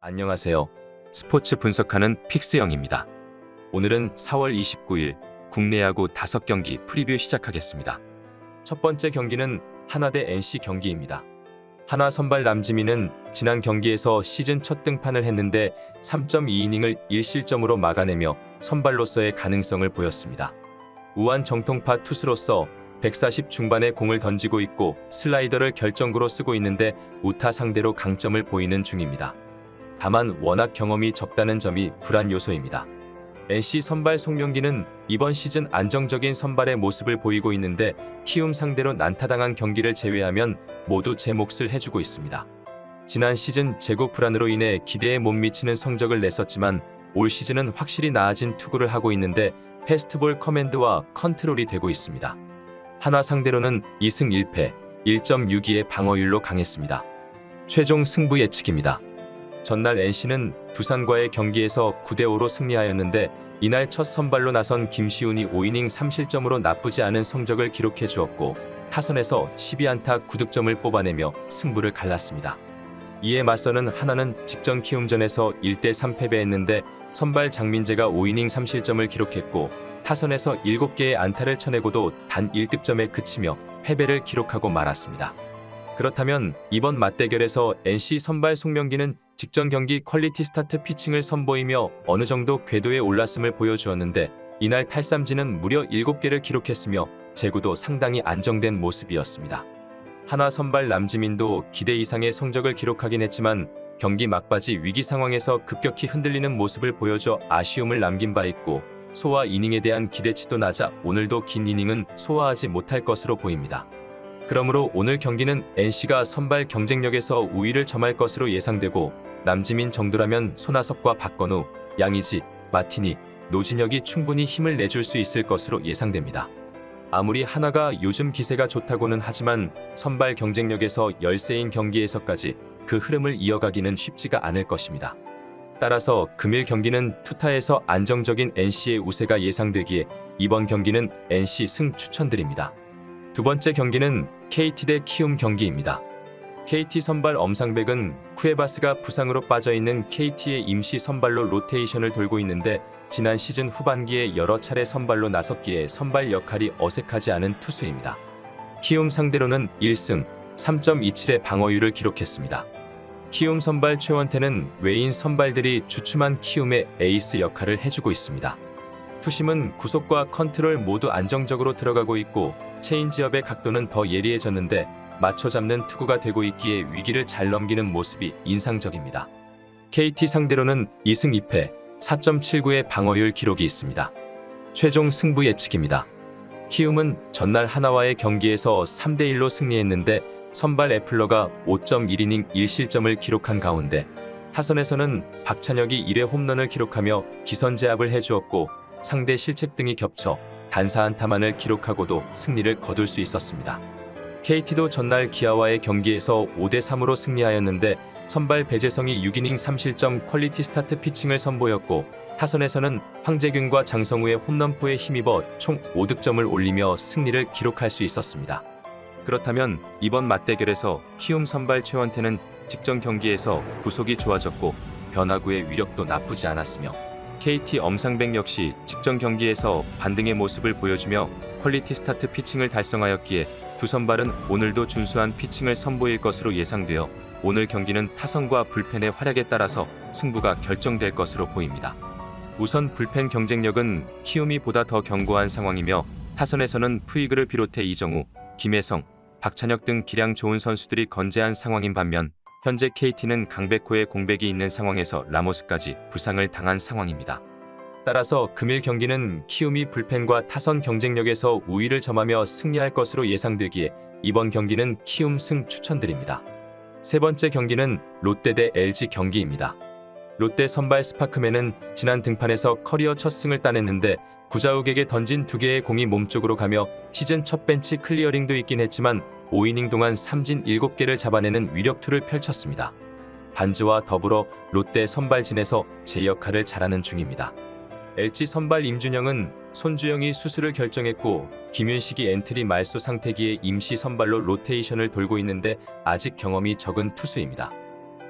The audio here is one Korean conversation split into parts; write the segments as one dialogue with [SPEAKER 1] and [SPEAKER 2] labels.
[SPEAKER 1] 안녕하세요. 스포츠 분석하는 픽스영입니다. 오늘은 4월 29일 국내 야구 5경기 프리뷰 시작하겠습니다. 첫 번째 경기는 하나 대 NC 경기입니다. 하나 선발 남지민은 지난 경기에서 시즌 첫 등판을 했는데 3.2이닝을 1실점으로 막아내며 선발로서의 가능성을 보였습니다. 우한 정통파 투수로서 140 중반의 공을 던지고 있고 슬라이더를 결정구로 쓰고 있는데 우타 상대로 강점을 보이는 중입니다. 다만 워낙 경험이 적다는 점이 불안 요소입니다. NC 선발 송명기는 이번 시즌 안정적인 선발의 모습을 보이고 있는데 키움 상대로 난타당한 경기를 제외하면 모두 제 몫을 해주고 있습니다. 지난 시즌 재고 불안으로 인해 기대에 못 미치는 성적을 냈었지만 올 시즌은 확실히 나아진 투구를 하고 있는데 패스트볼 커맨드와 컨트롤이 되고 있습니다. 하나 상대로는 2승 1패, 1.62의 방어율로 강했습니다. 최종 승부 예측입니다. 전날 NC는 두산과의 경기에서 9대5로 승리하였는데 이날 첫 선발로 나선 김시훈이 5이닝 3실점으로 나쁘지 않은 성적을 기록해 주었고 타선에서 12안타 9득점을 뽑아내며 승부를 갈랐습니다. 이에 맞서는 하나는 직전 키움전에서 1대3 패배했는데 선발 장민재가 5이닝 3실점을 기록했고 타선에서 7개의 안타를 쳐내고도 단 1득점에 그치며 패배를 기록하고 말았습니다. 그렇다면 이번 맞대결에서 NC 선발 송명기는 직전 경기 퀄리티 스타트 피칭을 선보이며 어느 정도 궤도에 올랐음을 보여주었는데 이날 탈삼진은 무려 7개를 기록했으며 제구도 상당히 안정된 모습이었습니다. 하나 선발 남지민도 기대 이상의 성적을 기록하긴 했지만 경기 막바지 위기 상황에서 급격히 흔들리는 모습을 보여줘 아쉬움을 남긴 바 있고 소화 이닝에 대한 기대치도 낮아 오늘도 긴 이닝은 소화하지 못할 것으로 보입니다. 그러므로 오늘 경기는 NC가 선발 경쟁력에서 우위를 점할 것으로 예상되고 남지민 정도라면 손아섭과 박건우, 양의지, 마티니, 노진혁이 충분히 힘을 내줄 수 있을 것으로 예상됩니다. 아무리 하나가 요즘 기세가 좋다고는 하지만 선발 경쟁력에서 열세인 경기에서까지 그 흐름을 이어가기는 쉽지가 않을 것입니다. 따라서 금일 경기는 투타에서 안정적인 NC의 우세가 예상되기에 이번 경기는 NC 승 추천드립니다. 두 번째 경기는 KT 대 키움 경기입니다. KT 선발 엄상백은 쿠에바스가 부상으로 빠져있는 KT의 임시 선발로 로테이션을 돌고 있는데 지난 시즌 후반기에 여러 차례 선발로 나섰기에 선발 역할이 어색하지 않은 투수입니다. 키움 상대로는 1승 3.27의 방어율을 기록했습니다. 키움 선발 최원태는 외인 선발들이 주춤한 키움의 에이스 역할을 해주고 있습니다. 투심은 구속과 컨트롤 모두 안정적으로 들어가고 있고 체인지업의 각도는 더 예리해졌는데 맞춰 잡는 투구가 되고 있기에 위기를 잘 넘기는 모습이 인상적입니다. KT 상대로는 2승 2패, 4.79의 방어율 기록이 있습니다. 최종 승부 예측입니다. 키움은 전날 하나와의 경기에서 3대1로 승리했는데 선발 애플러가 5.1이닝 1실점을 기록한 가운데 타선에서는 박찬혁이 1회 홈런을 기록하며 기선제압을 해주었고 상대 실책 등이 겹쳐 단사 안타만을 기록하고도 승리를 거둘 수 있었습니다. KT도 전날 기아와의 경기에서 5대3으로 승리하였는데 선발 배재성이 6이닝 3실점 퀄리티 스타트 피칭을 선보였고 타선에서는 황재균과 장성우의 홈런포에 힘입어 총 5득점을 올리며 승리를 기록할 수 있었습니다. 그렇다면 이번 맞대결에서 키움 선발 최원태는 직전 경기에서 구속이 좋아졌고 변화구의 위력도 나쁘지 않았으며 KT 엄상백 역시 직전 경기에서 반등의 모습을 보여주며 퀄리티 스타트 피칭을 달성하였기에 두 선발은 오늘도 준수한 피칭을 선보일 것으로 예상되어 오늘 경기는 타선과 불펜의 활약에 따라서 승부가 결정될 것으로 보입니다. 우선 불펜 경쟁력은 키움이 보다 더 견고한 상황이며 타선에서는 푸이그를 비롯해 이정우, 김혜성, 박찬혁 등 기량 좋은 선수들이 건재한 상황인 반면 현재 KT는 강백호의 공백이 있는 상황에서 라모스까지 부상을 당한 상황입니다. 따라서 금일 경기는 키움이 불펜과 타선 경쟁력에서 우위를 점하며 승리할 것으로 예상되기에 이번 경기는 키움 승 추천드립니다. 세 번째 경기는 롯데 대 LG 경기입니다. 롯데 선발 스파크맨은 지난 등판에서 커리어 첫 승을 따냈는데 구자욱에게 던진 2개의 공이 몸쪽으로 가며 시즌 첫 벤치 클리어링도 있긴 했지만 5이닝 동안 삼진 7개를 잡아내는 위력투를 펼쳤습니다. 반즈와 더불어 롯데 선발진에서 제 역할을 잘하는 중입니다. LG 선발 임준영은 손주영이 수술을 결정했고 김윤식이 엔트리 말소 상태기에 임시 선발로 로테이션을 돌고 있는데 아직 경험이 적은 투수입니다.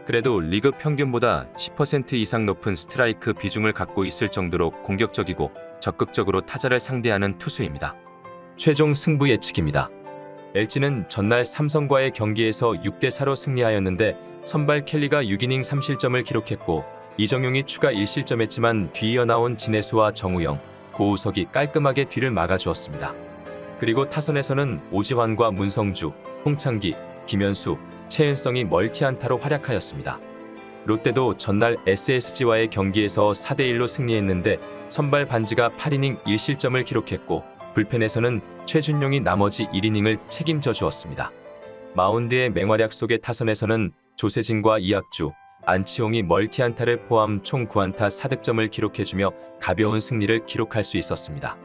[SPEAKER 1] 그래도 리그 평균보다 10% 이상 높은 스트라이크 비중을 갖고 있을 정도로 공격적이고 적극적으로 타자를 상대하는 투수입니다. 최종 승부 예측입니다. LG는 전날 삼성과의 경기에서 6대4로 승리하였는데 선발 켈리가 6이닝 3실점을 기록했고 이정용이 추가 1실점했지만 뒤이어 나온 진해수와 정우영, 고우석이 깔끔하게 뒤를 막아주었습니다. 그리고 타선에서는 오지환과 문성주, 홍창기, 김현수, 최은성이 멀티안타로 활약하였습니다. 롯데도 전날 SSG와의 경기에서 4대1로 승리했는데 선발 반지가 8이닝 1실점을 기록했고 불펜에서는 최준용이 나머지 1이닝을 책임져 주었습니다. 마운드의 맹활약 속의 타선에서는 조세진과 이학주, 안치홍이 멀티안타를 포함 총 9안타 4득점을 기록해주며 가벼운 승리를 기록할 수 있었습니다.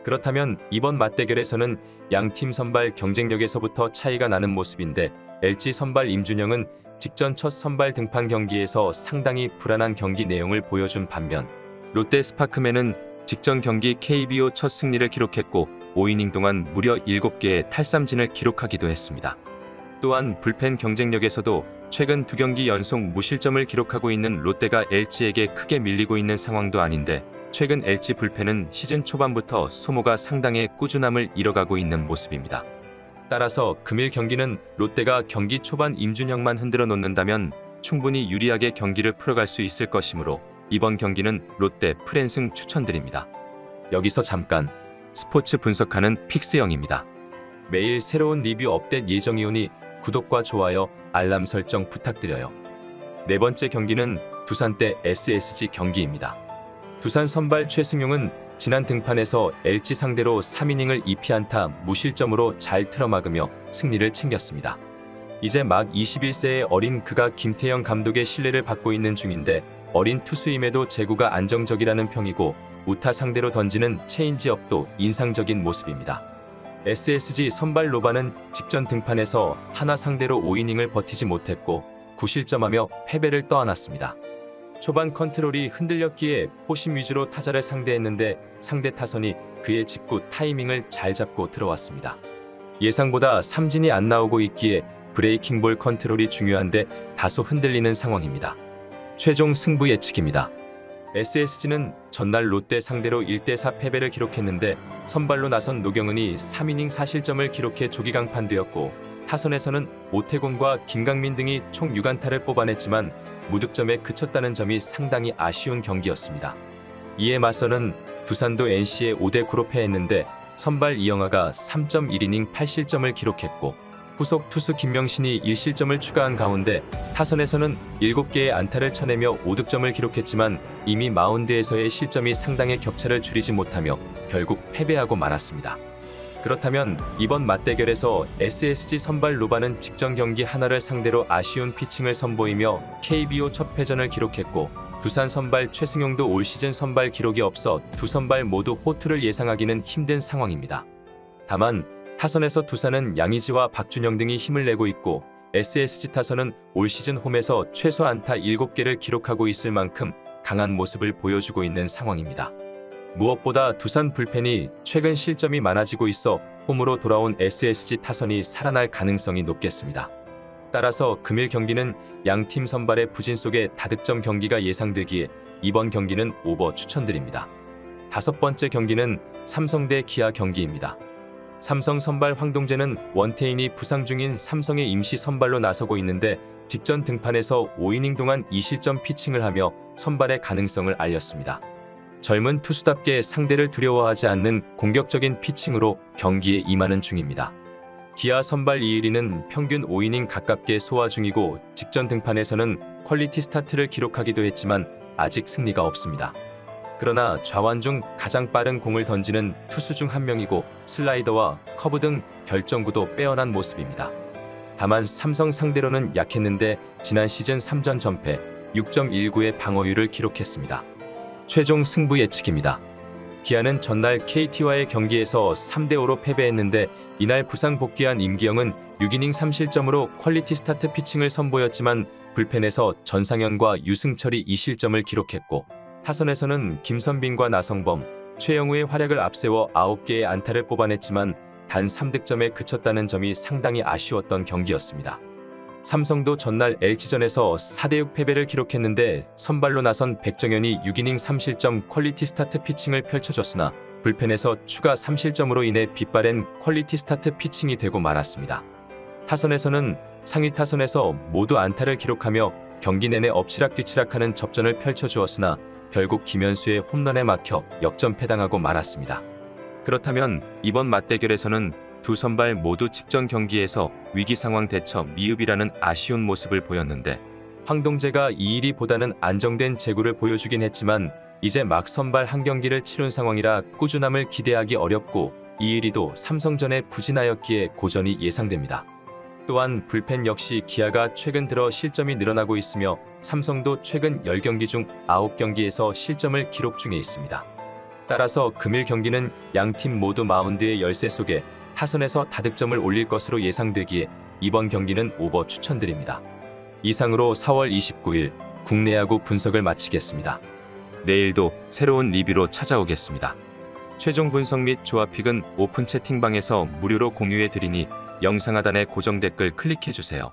[SPEAKER 1] 그렇다면 이번 맞대결에서는 양팀 선발 경쟁력에서부터 차이가 나는 모습인데 LG 선발 임준영은 직전 첫 선발 등판 경기에서 상당히 불안한 경기 내용을 보여준 반면 롯데 스파크맨은 직전 경기 KBO 첫 승리를 기록했고 5이닝 동안 무려 7개의 탈삼진을 기록하기도 했습니다. 또한 불펜 경쟁력에서도 최근 2경기 연속 무실점을 기록하고 있는 롯데가 LG에게 크게 밀리고 있는 상황도 아닌데 최근 LG 불펜은 시즌 초반부터 소모가 상당히 꾸준함을 이뤄가고 있는 모습입니다. 따라서 금일 경기는 롯데가 경기 초반 임준영만 흔들어 놓는다면 충분히 유리하게 경기를 풀어갈 수 있을 것이므로 이번 경기는 롯데 프랜승 추천드립니다. 여기서 잠깐 스포츠 분석하는 픽스영입니다. 매일 새로운 리뷰 업데이트 예정이오니 구독과 좋아요, 알람 설정 부탁드려요. 네 번째 경기는 두산 대 SSG 경기입니다. 두산 선발 최승용은 지난 등판에서 LG 상대로 3이닝을 2피안타 무실점으로 잘 틀어막으며 승리를 챙겼습니다. 이제 막 21세의 어린 그가 김태형 감독의 신뢰를 받고 있는 중인데 어린 투수임에도 제구가 안정적이라는 평이고 우타 상대로 던지는 체인지업도 인상적인 모습입니다. SSG 선발 로바는 직전 등판에서 하나 상대로 5이닝을 버티지 못했고 9실점하며 패배를 떠안았습니다. 초반 컨트롤이 흔들렸기에 포심 위주로 타자를 상대했는데 상대 타선이 그의 직구 타이밍을 잘 잡고 들어왔습니다. 예상보다 삼진이 안 나오고 있기에 브레이킹볼 컨트롤이 중요한데 다소 흔들리는 상황입니다. 최종 승부 예측입니다. SSG는 전날 롯데 상대로 1대4 패배를 기록했는데 선발로 나선 노경은이 3이닝 4실점을 기록해 조기 강판되었고 타선에서는 오태곤과 김강민 등이 총 6안타를 뽑아냈지만 무득점에 그쳤다는 점이 상당히 아쉬운 경기였습니다. 이에 맞서는 두산도 NC에 5대9로 패했는데 선발 이영하가 3.1이닝 8실점을 기록했고 후속 투수 김명신이 1실점을 추가한 가운데 타선에서는 7개의 안타를 쳐내며 5득점을 기록했지만 이미 마운드에서의 실점이 상당히 격차를 줄이지 못하며 결국 패배하고 말았습니다. 그렇다면 이번 맞대결에서 SSG 선발 로바는 직전 경기 하나를 상대로 아쉬운 피칭을 선보이며 KBO 첫 패전을 기록했고 두산 선발 최승용도 올 시즌 선발 기록이 없어 두 선발 모두 호투를 예상하기는 힘든 상황입니다. 다만 타선에서 두산은 양의지와 박준영 등이 힘을 내고 있고 SSG 타선은 올 시즌 홈에서 최소 안타 7개를 기록하고 있을 만큼 강한 모습을 보여주고 있는 상황입니다. 무엇보다 두산 불펜이 최근 실점이 많아지고 있어 홈으로 돌아온 SSG 타선이 살아날 가능성이 높겠습니다. 따라서 금일 경기는 양팀 선발의 부진 속에 다득점 경기가 예상되기에 이번 경기는 오버 추천드립니다. 다섯 번째 경기는 삼성 대 기아 경기입니다. 삼성 선발 황동재는 원태인이 부상 중인 삼성의 임시 선발로 나서고 있는데 직전 등판에서 5이닝 동안 2실점 피칭을 하며 선발의 가능성을 알렸습니다. 젊은 투수답게 상대를 두려워하지 않는 공격적인 피칭으로 경기에 임하는 중입니다. 기아 선발 이일이는 평균 5이닝 가깝게 소화 중이고 직전 등판에서는 퀄리티 스타트를 기록하기도 했지만 아직 승리가 없습니다. 그러나 좌완 중 가장 빠른 공을 던지는 투수 중 한 명이고 슬라이더와 커브 등 결정구도 빼어난 모습입니다. 다만 삼성 상대로는 약했는데 지난 시즌 3전 전패 6.19의 방어율을 기록했습니다. 최종 승부 예측입니다. 기아는 전날 KT와의 경기에서 3대5로 패배했는데 이날 부상 복귀한 임기영은 6이닝 3실점으로 퀄리티 스타트 피칭을 선보였지만 불펜에서 전상현과 유승철이 2실점을 기록했고 타선에서는 김선빈과 나성범, 최영우의 활약을 앞세워 9개의 안타를 뽑아냈지만 단 3득점에 그쳤다는 점이 상당히 아쉬웠던 경기였습니다. 삼성도 전날 LG전에서 4대6 패배를 기록했는데 선발로 나선 백정현이 6이닝 3실점 퀄리티 스타트 피칭을 펼쳐줬으나 불펜에서 추가 3실점으로 인해 빗발엔 퀄리티 스타트 피칭이 되고 말았습니다. 타선에서는 상위 타선에서 모두 안타를 기록하며 경기 내내 엎치락뒤치락하는 접전을 펼쳐주었으나 결국 김현수의 홈런에 막혀 역전패당하고 말았습니다. 그렇다면 이번 맞대결에서는 두 선발 모두 직전 경기에서 위기 상황 대처 미흡이라는 아쉬운 모습을 보였는데 황동재가 이일이보다는 안정된 제구를 보여주긴 했지만 이제 막 선발 한 경기를 치룬 상황이라 꾸준함을 기대하기 어렵고 이일이도 삼성전에 부진하였기에 고전이 예상됩니다. 또한 불펜 역시 기아가 최근 들어 실점이 늘어나고 있으며 삼성도 최근 10경기 중 9경기에서 실점을 기록 중에 있습니다. 따라서 금일 경기는 양팀 모두 마운드의 열세 속에 타선에서 다득점을 올릴 것으로 예상되기에 이번 경기는 오버 추천드립니다. 이상으로 4월 29일 국내 야구 분석을 마치겠습니다. 내일도 새로운 리뷰로 찾아오겠습니다. 최종 분석 및 조합픽은 오픈 채팅방에서 무료로 공유해 드리니 영상 하단의 고정 댓글 클릭해 주세요.